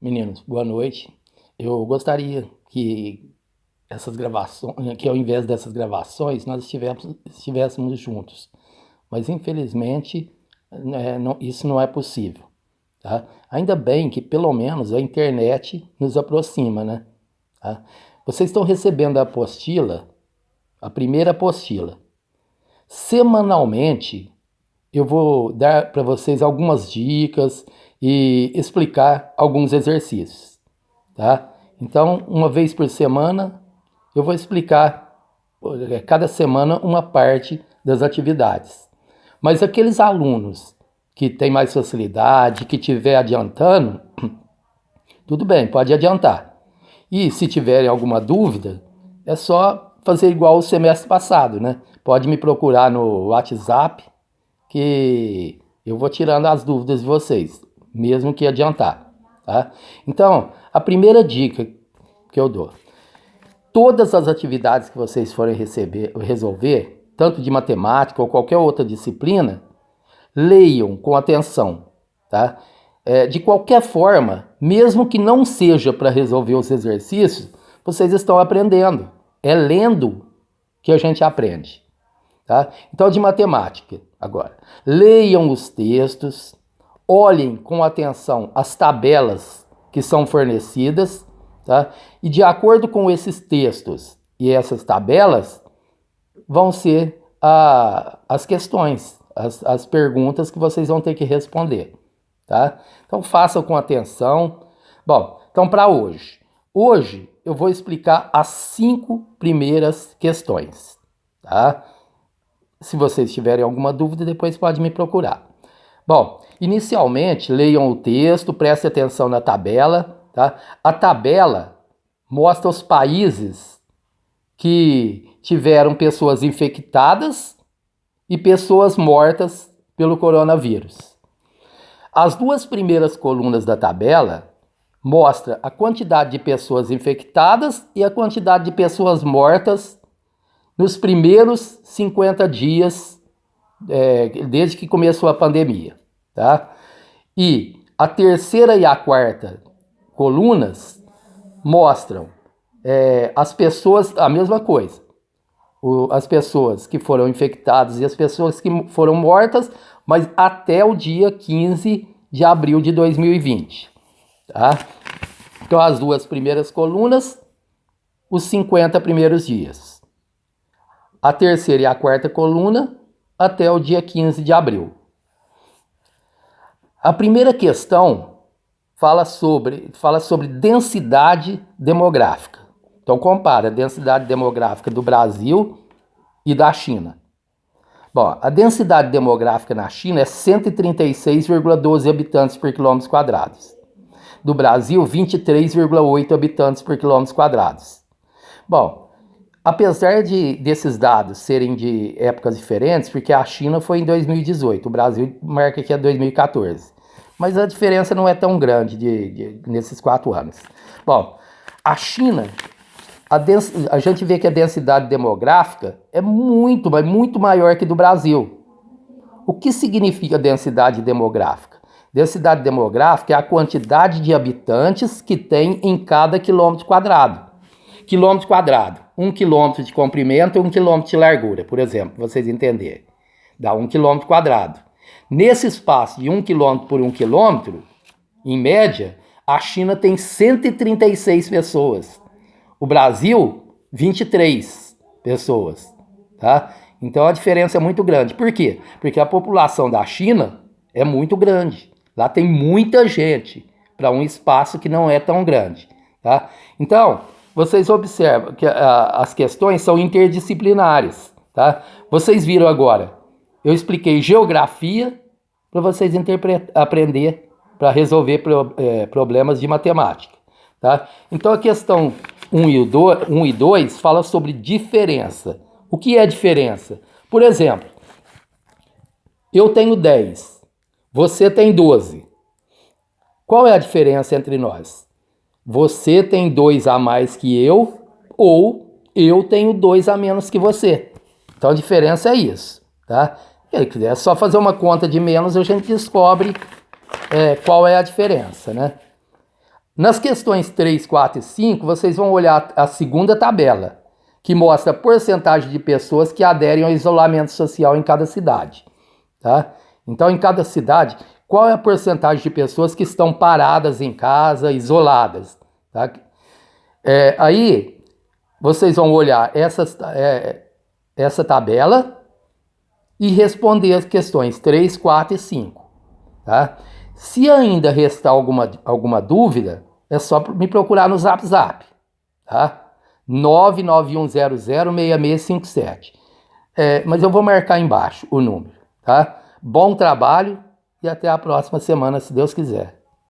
Meninos, boa noite. Eu gostaria que essas gravações, que ao invés dessas gravações, nós estivéssemos juntos. Mas infelizmente, isso não é possível, tá? Ainda bem que pelo menos a internet nos aproxima, né? Tá? Vocês estão recebendo a apostila, a primeira apostila. Semanalmente, eu vou dar para vocês algumas dicas e explicar alguns exercícios, tá? Então, uma vez por semana, eu vou explicar cada semana uma parte das atividades. Mas aqueles alunos que têm mais facilidade, que estiver adiantando, tudo bem, pode adiantar. E se tiverem alguma dúvida, é só fazer igual o semestre passado, né? Pode me procurar no WhatsApp, que eu vou tirando as dúvidas de vocês, mesmo que adiantar, tá? Então, a primeira dica que eu dou: todas as atividades que vocês forem resolver, tanto de matemática ou qualquer outra disciplina, leiam com atenção, tá? De qualquer forma, mesmo que não seja para resolver os exercícios, vocês estão aprendendo. É lendo que a gente aprende, tá? Então, de matemática, agora, leiam os textos, olhem com atenção as tabelas que são fornecidas, tá? E de acordo com esses textos e essas tabelas, vão ser as questões, as perguntas que vocês vão ter que responder, tá? Então façam com atenção. Bom, então para hoje. Hoje eu vou explicar as 5 primeiras questões, tá? Se vocês tiverem alguma dúvida, depois pode me procurar. Bom, inicialmente leiam o texto, prestem atenção na tabela, tá? A tabela mostra os países que tiveram pessoas infectadas e pessoas mortas pelo coronavírus. As 2 primeiras colunas da tabela mostram a quantidade de pessoas infectadas e a quantidade de pessoas mortas nos primeiros 50 dias desde que começou a pandemia, tá? E a terceira e a quarta colunas mostram as pessoas, a mesma coisa, as pessoas que foram infectadas e as pessoas que foram mortas, mas até o dia 15 de abril de 2020, tá? Então, as 2 primeiras colunas, os 50 primeiros dias. A terceira e a quarta coluna, até o dia 15 de abril. A primeira questão fala sobre densidade demográfica. Então, compara a densidade demográfica do Brasil e da China. Bom, a densidade demográfica na China é 136,12 habitantes por quilômetros quadrados. Do Brasil, 23,8 habitantes por quilômetros quadrados. Bom, apesar desses dados serem de épocas diferentes, porque a China foi em 2018, o Brasil marca que é 2014. Mas a diferença não é tão grande nesses 4 anos. Bom, a China, a gente vê que a densidade demográfica é muito maior que do Brasil. O que significa densidade demográfica? Densidade demográfica é a quantidade de habitantes que tem em cada quilômetro quadrado. Quilômetro quadrado, 1 quilômetro de comprimento e 1 quilômetro de largura, por exemplo, para vocês entenderem. Dá 1 quilômetro quadrado. Nesse espaço de 1 quilômetro por 1 quilômetro, em média, a China tem 136 pessoas. O Brasil, 23 pessoas, tá? Então a diferença é muito grande. Por quê? Porque a população da China é muito grande. Lá tem muita gente para um espaço que não é tão grande, tá? Então, vocês observam que as questões são interdisciplinares, tá? Vocês viram agora, eu expliquei geografia para vocês aprender para resolver problemas de matemática, tá? Então a questão 1 e 2 fala sobre diferença. O que é diferença? Por exemplo, eu tenho 10, você tem 12. Qual é a diferença entre nós? Você tem 2 a mais que eu, ou eu tenho 2 a menos que você. Então a diferença é isso, tá? É só fazer uma conta de menos e a gente descobre qual é a diferença, né? Nas questões 3, 4 e 5, vocês vão olhar a segunda tabela, que mostra a porcentagem de pessoas que aderem ao isolamento social em cada cidade. Tá? Então, em cada cidade, qual é a porcentagem de pessoas que estão paradas em casa, isoladas? Tá? Aí, vocês vão olhar essa tabela e responder as questões 3, 4 e 5. Tá? Se ainda restar alguma dúvida, é só me procurar no Zap Zap. Tá? 991006657. Mas eu vou marcar embaixo o número. Tá? Bom trabalho e até a próxima semana, se Deus quiser.